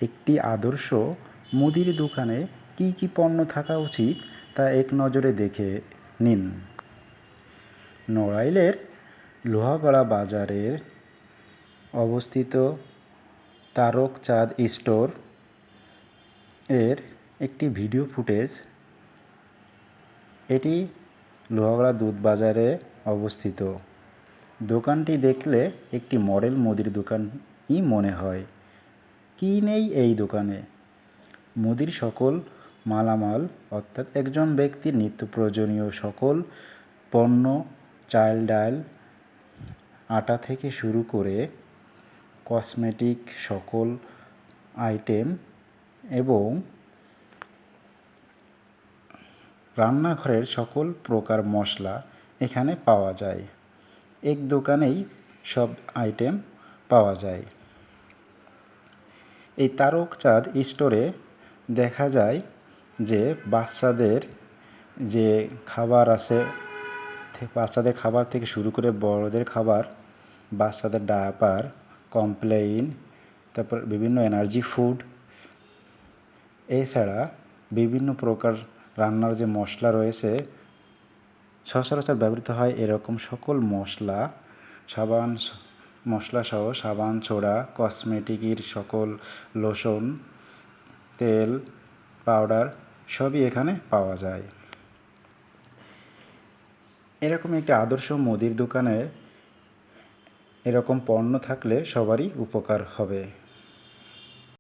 একটি আদর্শ মুদির দোকানে কী কী পণ্য থাকা উচিত তা এক নজরে দেখে নিন। নড়াইলের লোহাগড়া বাজারে অবস্থিত তারকচাঁদ স্টোর এর একটি ভিডিও ফুটেজ। এটি লোহাগড়া দুধ বাজারে অবস্থিত। দোকানটি দেখলে একটি মডেল মুদির দোকানই মনে হয়। কী নেই এই দোকানে? মুদির সকল মালামাল, অর্থাৎ একজন ব্যক্তির নিত্য প্রয়োজনীয় সকল পণ্য, চাল ডাল, আটা থেকে শুরু করে কসমেটিক সকল আইটেম এবং রান্নাঘরের সকল প্রকার মশলা এখানে পাওয়া যায়। এক দোকানেই সব আইটেম পাওয়া যায়। এই তারকচাঁদ স্টোরে দেখা যায় যে বাচ্চাদের যে খাবার আছে, বাচ্চাদের খাবার থেকে শুরু করে বড়দের খাবার, বাচ্চাদের ডায়াপার, কমপ্লেন, তারপর বিভিন্ন এনার্জি ফুড, এছাড়া বিভিন্ন প্রকার রান্নার যে মশলা রয়েছে সচরাচর ব্যবহৃত হয় এরকম সকল মশলা, সাবান মশলাসহ সাবান, সোডা, কসমেটিকের সকল লোশন, তেল, পাউডার সবই এখানে পাওয়া যায়। এরকম একটি আদর্শ মুদির দোকানে এরকম পণ্য থাকলে সবারই উপকার হবে।